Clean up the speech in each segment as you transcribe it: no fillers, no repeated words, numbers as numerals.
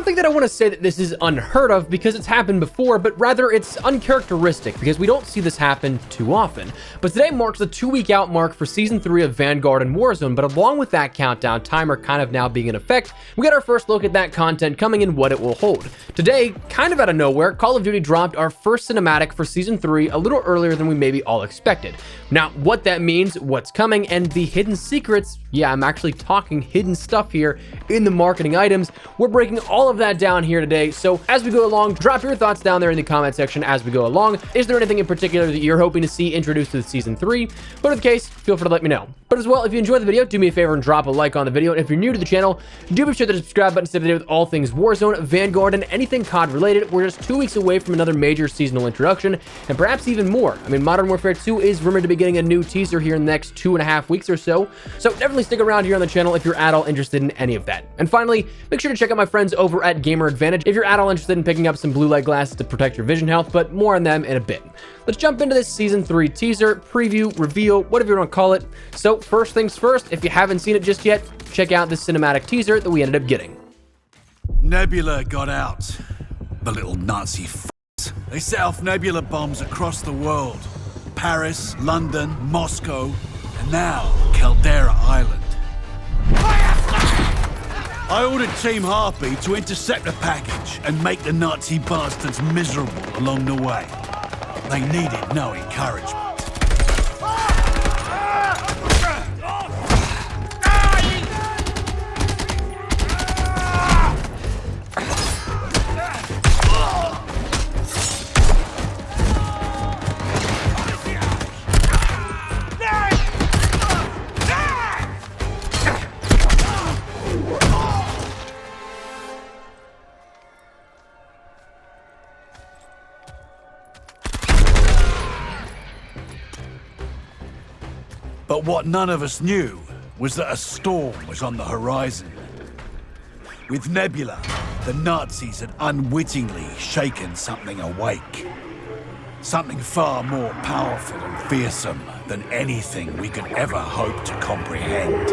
think that I want to say that this is unheard of because it's happened before, but rather it's uncharacteristic because we don't see this happen too often. But today marks the 2-week out mark for Season 3 of Vanguard and Warzone, but along with that countdown timer kind of now being in effect, we got our first look at that content coming and what it will hold. Today, kind of out of nowhere, Call of Duty dropped our first cinematic for Season 3 a little earlier than we maybe all expected. Now, what that means, what's coming, and the hidden secrets, yeah, I'm actually talking hidden stuff here in the marketing items, we're breaking all of that down here today. So as we go along, drop your thoughts down there in the comment section as we go along. Is there anything in particular that you're hoping to see introduced to the Season 3? But in the case, feel free to let me know. But as well, if you enjoyed the video, do me a favor and drop a like on the video. And if you're new to the channel, do be sure to subscribe button to stay up to date with all things Warzone, Vanguard, and anything COD related. We're just 2 weeks away from another major seasonal introduction, and perhaps even more. I mean, Modern Warfare 2 is rumored to be getting a new teaser here in the next 2.5 weeks or so. So definitely stick around here on the channel if you're at all interested in any of that. And finally, make sure to check out my friends over at Gamer Advantage if you're at all interested in picking up some blue light glasses to protect your vision health, but more on them in a bit. Let's jump into this Season 3 teaser, preview, reveal, whatever you want to call it. So first things first, if you haven't seen it just yet, check out this cinematic teaser that we ended up getting. Nebula got out. The little Nazi f***s. They set off Nebula bombs across the world. Paris, London, Moscow, and now Caldera Island. I ordered Team Harpy to intercept the package and make the Nazi bastards miserable along the way. They needed no encouragement. But what none of us knew was that a storm was on the horizon. With Nebula, the Nazis had unwittingly shaken something awake. Something far more powerful and fearsome than anything we could ever hope to comprehend.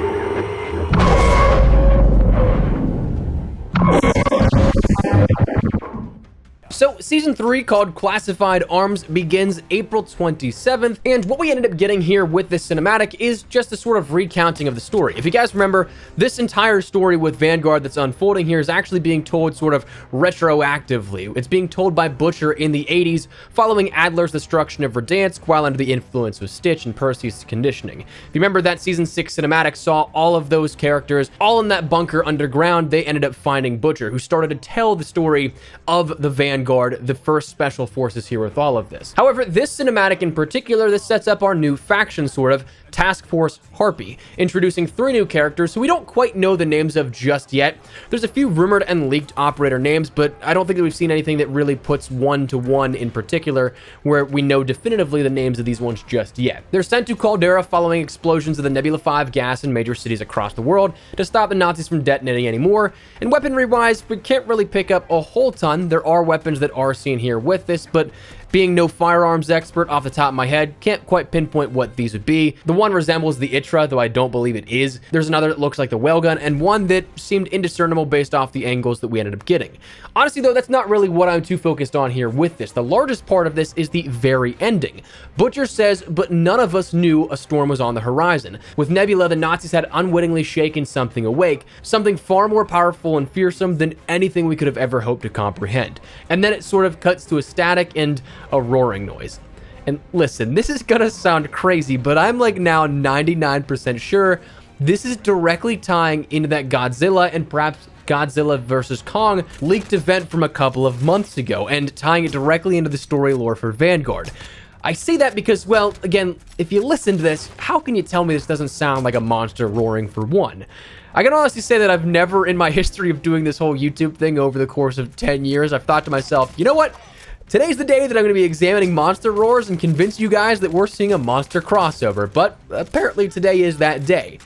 So Season 3, called Classified Arms, begins April 27th, and what we ended up getting here with this cinematic is just a sort of recounting of the story. If you guys remember, this entire story with Vanguard that's unfolding here is actually being told sort of retroactively. It's being told by Butcher in the 80s, following Adler's destruction of Verdansk while under the influence of Stitch and Percy's conditioning. If you remember, that Season 6 cinematic saw all of those characters all in that bunker underground. They ended up finding Butcher, who started to tell the story of the Vanguard, the first special forces here with all of this. However, this cinematic in particular, this sets up our new faction, sort of, Task Force Harpy, introducing 3 new characters who we don't quite know the names of just yet. There's a few rumored and leaked operator names, but I don't think that we've seen anything that really puts one-to-one in particular where we know definitively the names of these ones just yet. They're sent to Caldera following explosions of the Nebula 5 gas in major cities across the world to stop the Nazis from detonating anymore. And weaponry-wise, we can't really pick up a whole ton. There are weapons that are seen here with this, but being no firearms expert off the top of my head, can't quite pinpoint what these would be. The one resembles the Itra, though I don't believe it is. There's another that looks like the Whalegun, and one that seemed indiscernible based off the angles that we ended up getting. Honestly, though, that's not really what I'm too focused on here with this. The largest part of this is the very ending. Butcher says, but none of us knew a storm was on the horizon. With Nebula, the Nazis had unwittingly shaken something awake, something far more powerful and fearsome than anything we could have ever hoped to comprehend. And then it sort of cuts to a static and a roaring noise. And listen, this is gonna sound crazy, but I'm like now 99% sure this is directly tying into that Godzilla and perhaps Godzilla vs. Kong leaked event from a couple of months ago, and tying it directly into the story lore for Vanguard. I say that because, well, again, if you listen to this, how can you tell me this doesn't sound like a monster roaring for one? I can honestly say that I've never in my history of doing this whole YouTube thing over the course of 10 years, I've thought to myself, you know what? Today's the day that I'm going to be examining monster roars and convince you guys that we're seeing a monster crossover, but apparently today is that day.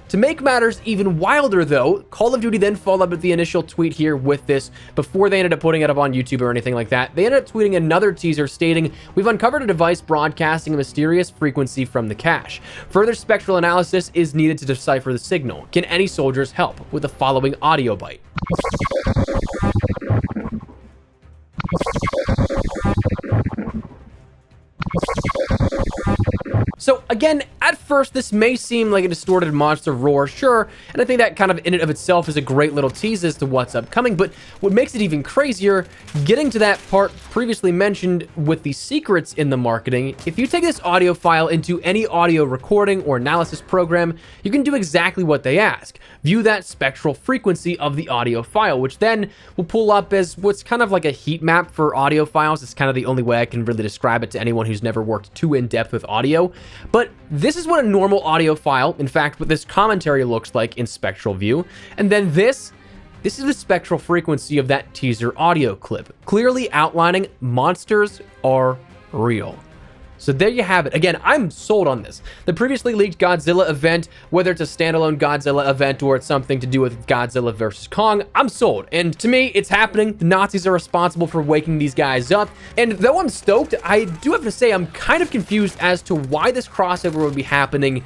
To make matters even wilder though, Call of Duty then followed up with the initial tweet here with this before they ended up putting it up on YouTube or anything like that. They ended up tweeting another teaser stating, "We've uncovered a device broadcasting a mysterious frequency from the cache. Further spectral analysis is needed to decipher the signal. Can any soldiers help?" with the following audio bite. So again, at first, this may seem like a distorted monster roar, sure, and I think that kind of in and of itself is a great little tease as to what's upcoming, but what makes it even crazier, getting to that part previously mentioned with the secrets in the marketing, if you take this audio file into any audio recording or analysis program, you can do exactly what they ask. View that spectral frequency of the audio file, which then will pull up as what's kind of like a heat map for audio files. It's kind of the only way I can really describe it to anyone who's never worked too in depth with audio. But this is what a normal audio file, in fact, what this commentary looks like in spectral view. And then this is the spectral frequency of that teaser audio clip, clearly outlining monsters are real. So there you have it. Again, I'm sold on this. The previously leaked Godzilla event, whether it's a standalone Godzilla event or it's something to do with Godzilla versus Kong, I'm sold. And to me, it's happening. The Nazis are responsible for waking these guys up. And though I'm stoked, I do have to say I'm kind of confused as to why this crossover would be happening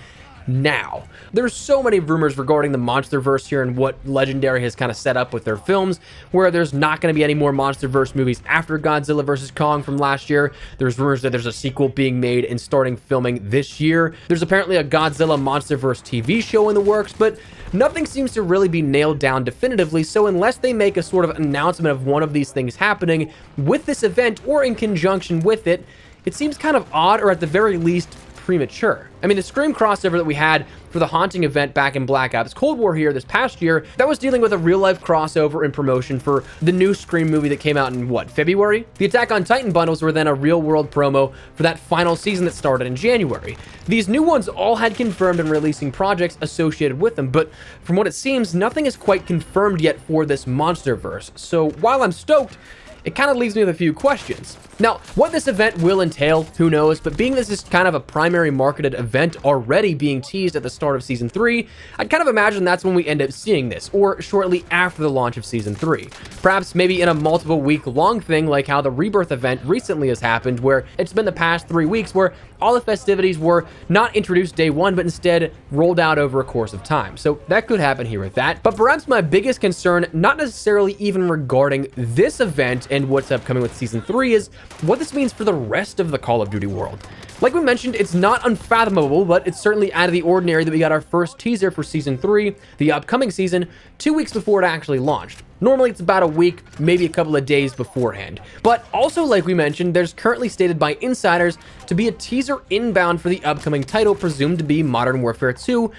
now. There's so many rumors regarding the MonsterVerse here and what Legendary has kind of set up with their films, where there's not going to be any more MonsterVerse movies after Godzilla vs. Kong from last year. There's rumors that there's a sequel being made and starting filming this year. There's apparently a Godzilla MonsterVerse TV show in the works, but nothing seems to really be nailed down definitively, so unless they make a sort of announcement of one of these things happening with this event or in conjunction with it, it seems kind of odd, or at the very least, premature. I mean, the Scream crossover that we had for the Haunting event back in Black Ops Cold War here this past year, that was dealing with a real-life crossover and promotion for the new Scream movie that came out in, what, February? The Attack on Titan bundles were then a real-world promo for that final season that started in January. These new ones all had confirmed and releasing projects associated with them, but from what it seems, nothing is quite confirmed yet for this MonsterVerse. So while I'm stoked, it kind of leaves me with a few questions. Now, what this event will entail, who knows, but being this is kind of a primary marketed event already being teased at the start of Season 3, I'd kind of imagine that's when we end up seeing this, or shortly after the launch of Season 3. Perhaps maybe in a multiple week long thing like how the Rebirth event recently has happened, where it's been the past 3 weeks where all the festivities were not introduced day one, but instead rolled out over a course of time. So that could happen here with that. But perhaps my biggest concern, not necessarily even regarding this event and what's upcoming with Season 3, is what this means for the rest of the Call of Duty world. Like we mentioned, it's not unfathomable, but it's certainly out of the ordinary that we got our first teaser for Season 3, the upcoming season, 2 weeks before it actually launched. Normally it's about a week, maybe a couple of days beforehand. But also, like we mentioned, there's currently stated by insiders to be a teaser inbound for the upcoming title, presumed to be Modern Warfare 2,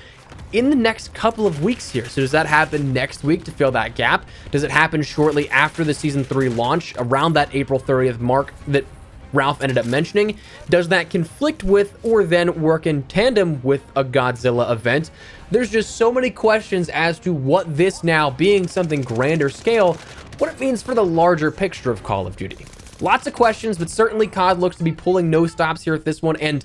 in the next couple of weeks here. So does that happen next week to fill that gap? Does it happen shortly after the Season 3 launch, around that April 30th mark that Ralph ended up mentioning? Does that conflict with or then work in tandem with a Godzilla event? There's just so many questions as to what this now, being something grander scale, what it means for the larger picture of Call of Duty. Lots of questions, but certainly COD looks to be pulling no stops here with this one, and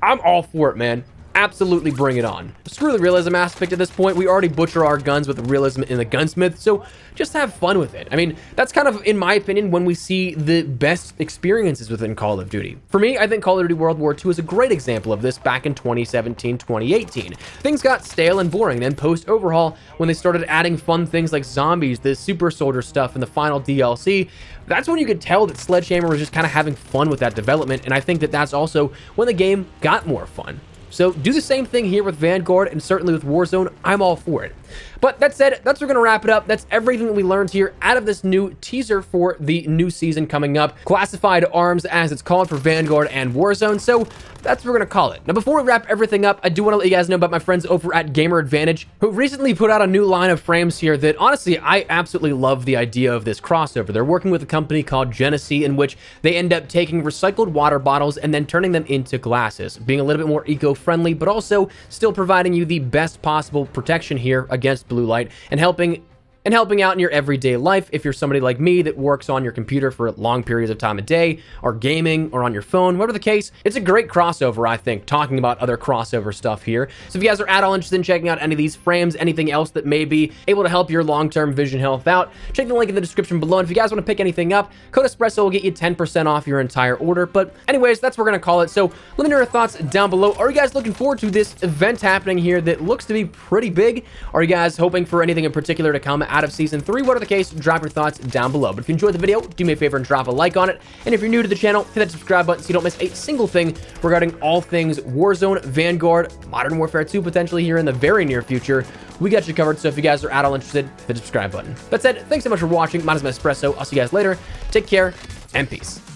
I'm all for it, man. Absolutely bring it on. Screw the realism aspect at this point. We already butcher our guns with realism in the gunsmith, so just have fun with it. I mean, that's kind of, in my opinion, when we see the best experiences within Call of Duty. For me, I think Call of Duty World War II is a great example of this back in 2017, 2018. Things got stale and boring, then post-overhaul, when they started adding fun things like zombies, the super soldier stuff, and the final DLC, that's when you could tell that Sledgehammer was just kind of having fun with that development, and I think that that's also when the game got more fun. So do the same thing here with Vanguard, and certainly with Warzone. I'm all for it. But that said, that's where we're going to wrap it up. That's everything that we learned here out of this new teaser for the new season coming up. Classified Arms, as it's called, for Vanguard and Warzone. So that's what we're going to call it. Now, before we wrap everything up, I do want to let you guys know about my friends over at Gamer Advantage, who recently put out a new line of frames here that, honestly, I absolutely love the idea of this crossover. They're working with a company called Genesee, in which they end up taking recycled water bottles and then turning them into glasses, being a little bit more eco-friendly, but also still providing you the best possible protection here against blue light and helping out in your everyday life if you're somebody like me that works on your computer for long periods of time a day, or gaming, or on your phone, whatever the case. It's a great crossover, I think, talking about other crossover stuff here. So if you guys are at all interested in checking out any of these frames, anything else that may be able to help your long-term vision health out, check the link in the description below. And if you guys want to pick anything up, code Espresso will get you 10% off your entire order. But anyways, that's what we're going to call it. So let me know your thoughts down below. Are you guys looking forward to this event happening here that looks to be pretty big? Are you guys hoping for anything in particular to come out of Season 3. What are the case? Drop your thoughts down below. But if you enjoyed the video, do me a favor and drop a like on it. And if you're new to the channel, hit that subscribe button so you don't miss a single thing regarding all things Warzone, Vanguard, Modern Warfare 2 potentially here in the very near future. We got you covered, so if you guys are at all interested, hit the subscribe button. That said, thanks so much for watching. My name is Espresso. I'll see you guys later. Take care, and peace.